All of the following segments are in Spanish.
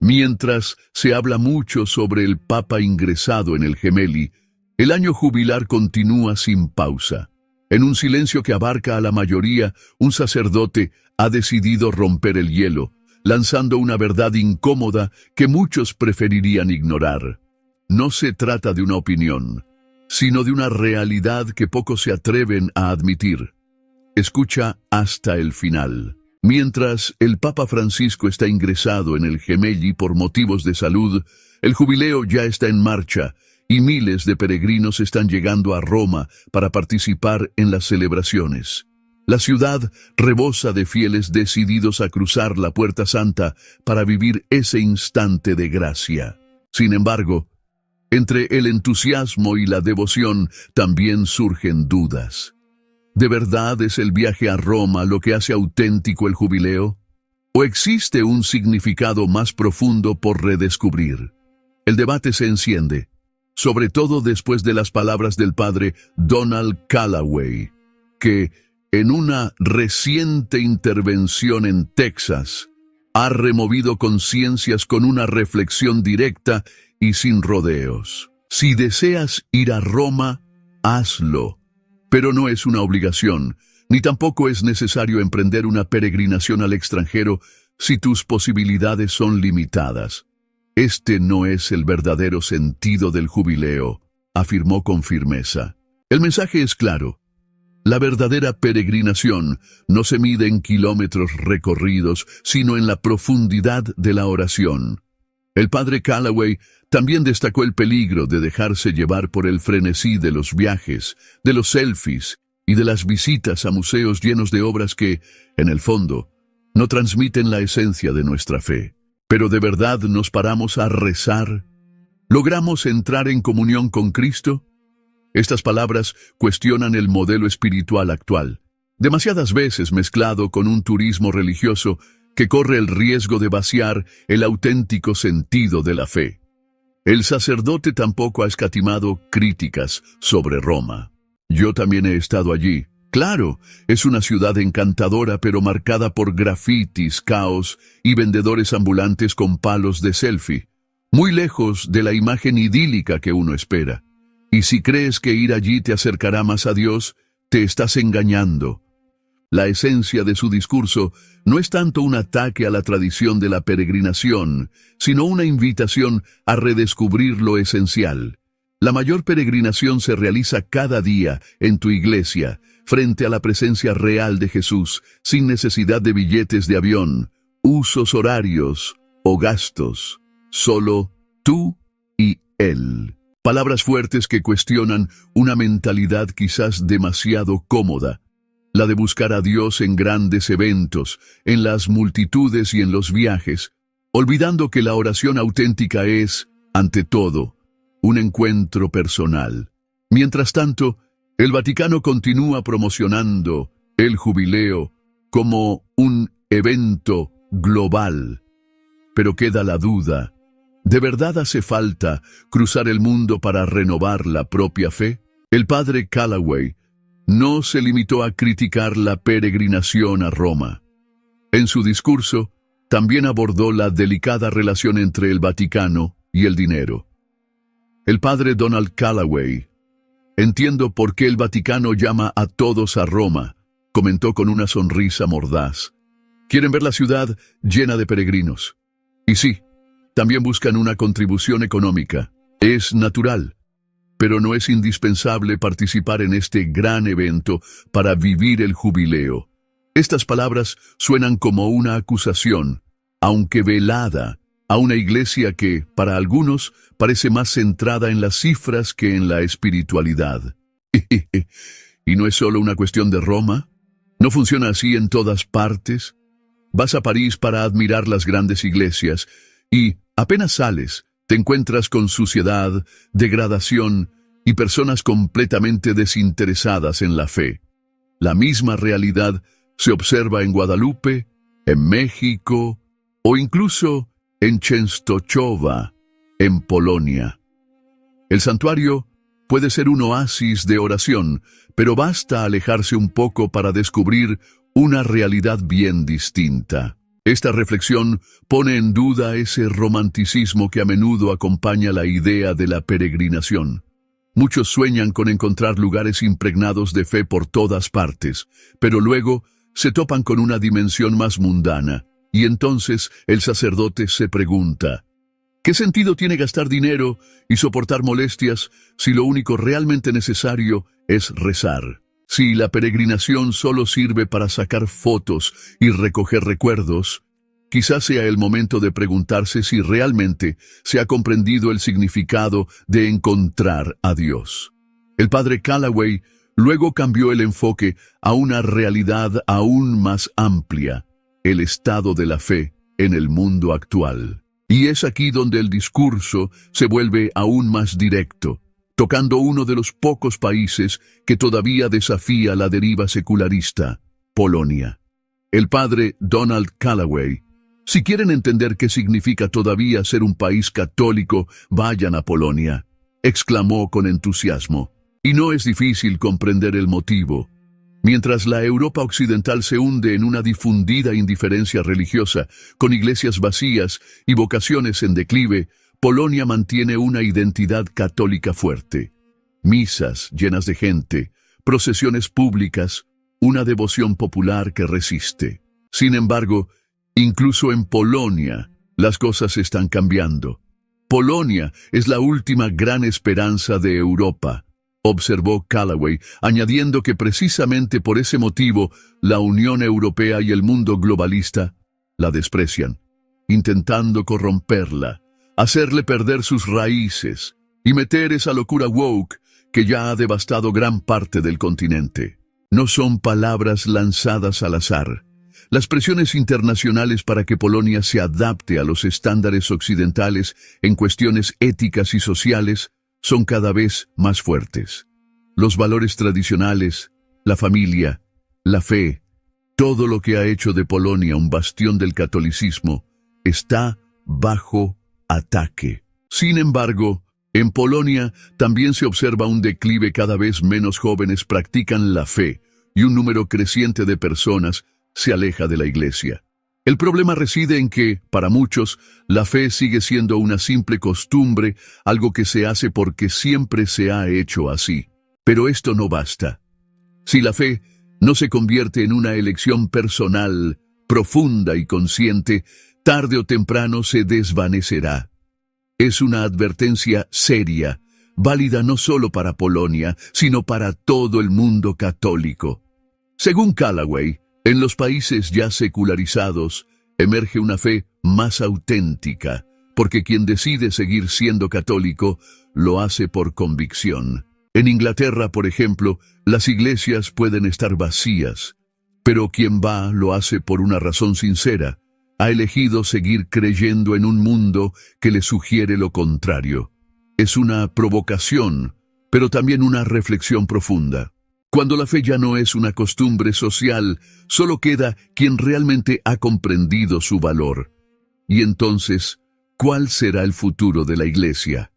Mientras se habla mucho sobre el Papa ingresado en el Gemelli, el año jubilar continúa sin pausa. En un silencio que abarca a la mayoría, un sacerdote ha decidido romper el hielo, lanzando una verdad incómoda que muchos preferirían ignorar. No se trata de una opinión, sino de una realidad que pocos se atreven a admitir. Escucha hasta el final. Mientras el Papa Francisco está ingresado en el Gemelli por motivos de salud, el jubileo ya está en marcha y miles de peregrinos están llegando a Roma para participar en las celebraciones. La ciudad rebosa de fieles decididos a cruzar la Puerta Santa para vivir ese instante de gracia. Sin embargo, entre el entusiasmo y la devoción también surgen dudas. ¿De verdad es el viaje a Roma lo que hace auténtico el jubileo? ¿O existe un significado más profundo por redescubrir? El debate se enciende, sobre todo después de las palabras del padre Donald Callaway, que, en una reciente intervención en Texas, ha removido conciencias con una reflexión directa y sin rodeos. Si deseas ir a Roma, hazlo. Pero no es una obligación, ni tampoco es necesario emprender una peregrinación al extranjero si tus posibilidades son limitadas. Este no es el verdadero sentido del jubileo, afirmó con firmeza. El mensaje es claro. La verdadera peregrinación no se mide en kilómetros recorridos, sino en la profundidad de la oración. El padre Callaway también destacó el peligro de dejarse llevar por el frenesí de los viajes, de los selfies y de las visitas a museos llenos de obras que, en el fondo, no transmiten la esencia de nuestra fe. Pero ¿de verdad nos paramos a rezar? ¿Logramos entrar en comunión con Cristo? Estas palabras cuestionan el modelo espiritual actual, demasiadas veces mezclado con un turismo religioso que corre el riesgo de vaciar el auténtico sentido de la fe. El sacerdote tampoco ha escatimado críticas sobre Roma. Yo también he estado allí. Claro, es una ciudad encantadora pero marcada por grafitis, caos y vendedores ambulantes con palos de selfie, muy lejos de la imagen idílica que uno espera. Y si crees que ir allí te acercará más a Dios, te estás engañando. La esencia de su discurso no es tanto un ataque a la tradición de la peregrinación, sino una invitación a redescubrir lo esencial. La mayor peregrinación se realiza cada día en tu iglesia, frente a la presencia real de Jesús, sin necesidad de billetes de avión, usos horarios o gastos. Solo tú y Él. Palabras fuertes que cuestionan una mentalidad quizás demasiado cómoda, la de buscar a Dios en grandes eventos, en las multitudes y en los viajes, olvidando que la oración auténtica es, ante todo, un encuentro personal. Mientras tanto, el Vaticano continúa promocionando el jubileo como un evento global. Pero queda la duda. ¿De verdad hace falta cruzar el mundo para renovar la propia fe? El padre Callaway no se limitó a criticar la peregrinación a Roma. En su discurso, también abordó la delicada relación entre el Vaticano y el dinero. El padre Donald Callaway, entiendo por qué el Vaticano llama a todos a Roma, comentó con una sonrisa mordaz. Quieren ver la ciudad llena de peregrinos. Y sí, también buscan una contribución económica. Es natural, pero no es indispensable participar en este gran evento para vivir el jubileo. Estas palabras suenan como una acusación, aunque velada, a una iglesia que, para algunos, parece más centrada en las cifras que en la espiritualidad. ¿Y no es solo una cuestión de Roma? ¿No funciona así en todas partes? Vas a París para admirar las grandes iglesias y, apenas sales, te encuentras con suciedad, degradación y personas completamente desinteresadas en la fe. La misma realidad se observa en Guadalupe, en México o incluso en Częstochowa, en Polonia. El santuario puede ser un oasis de oración, pero basta alejarse un poco para descubrir una realidad bien distinta. Esta reflexión pone en duda ese romanticismo que a menudo acompaña la idea de la peregrinación. Muchos sueñan con encontrar lugares impregnados de fe por todas partes, pero luego se topan con una dimensión más mundana, y entonces el sacerdote se pregunta: ¿qué sentido tiene gastar dinero y soportar molestias si lo único realmente necesario es rezar? Si la peregrinación solo sirve para sacar fotos y recoger recuerdos, quizás sea el momento de preguntarse si realmente se ha comprendido el significado de encontrar a Dios. El padre Callaway luego cambió el enfoque a una realidad aún más amplia: el estado de la fe en el mundo actual. Y es aquí donde el discurso se vuelve aún más directo, tocando uno de los pocos países que todavía desafía la deriva secularista: Polonia. El padre Donald Callaway: si quieren entender qué significa todavía ser un país católico, vayan a Polonia, exclamó con entusiasmo. Y no es difícil comprender el motivo. Mientras la Europa occidental se hunde en una difundida indiferencia religiosa, con iglesias vacías y vocaciones en declive, Polonia mantiene una identidad católica fuerte. Misas llenas de gente, procesiones públicas, una devoción popular que resiste. Sin embargo, incluso en Polonia, las cosas están cambiando. Polonia es la última gran esperanza de Europa, observó Callaway, añadiendo que precisamente por ese motivo la Unión Europea y el mundo globalista la desprecian, intentando corromperla, hacerle perder sus raíces y meter esa locura woke que ya ha devastado gran parte del continente. No son palabras lanzadas al azar. Las presiones internacionales para que Polonia se adapte a los estándares occidentales en cuestiones éticas y sociales son cada vez más fuertes. Los valores tradicionales, la familia, la fe, todo lo que ha hecho de Polonia un bastión del catolicismo, está bajo ataque. Sin embargo, en Polonia también se observa un declive. Cada vez menos jóvenes practican la fe y un número creciente de personas se aleja de la iglesia. El problema reside en que, para muchos, la fe sigue siendo una simple costumbre, algo que se hace porque siempre se ha hecho así. Pero esto no basta. Si la fe no se convierte en una elección personal, profunda y consciente, tarde o temprano se desvanecerá. Es una advertencia seria, válida no solo para Polonia, sino para todo el mundo católico. Según Callaway, en los países ya secularizados emerge una fe más auténtica, porque quien decide seguir siendo católico lo hace por convicción. En Inglaterra, por ejemplo, las iglesias pueden estar vacías, pero quien va lo hace por una razón sincera. Ha elegido seguir creyendo en un mundo que le sugiere lo contrario. Es una provocación, pero también una reflexión profunda. Cuando la fe ya no es una costumbre social, solo queda quien realmente ha comprendido su valor. Y entonces, ¿cuál será el futuro de la Iglesia?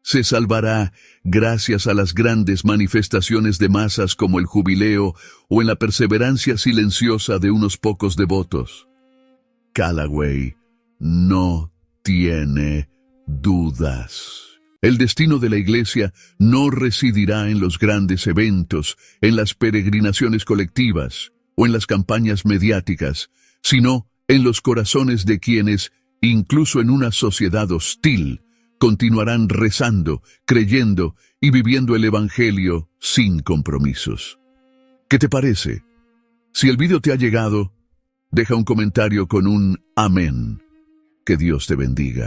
¿Se salvará gracias a las grandes manifestaciones de masas como el jubileo o en la perseverancia silenciosa de unos pocos devotos? Callaway no tiene dudas. El destino de la Iglesia no residirá en los grandes eventos, en las peregrinaciones colectivas o en las campañas mediáticas, sino en los corazones de quienes, incluso en una sociedad hostil, continuarán rezando, creyendo y viviendo el Evangelio sin compromisos. ¿Qué te parece? Si el video te ha llegado, deja un comentario con un amén. Que Dios te bendiga.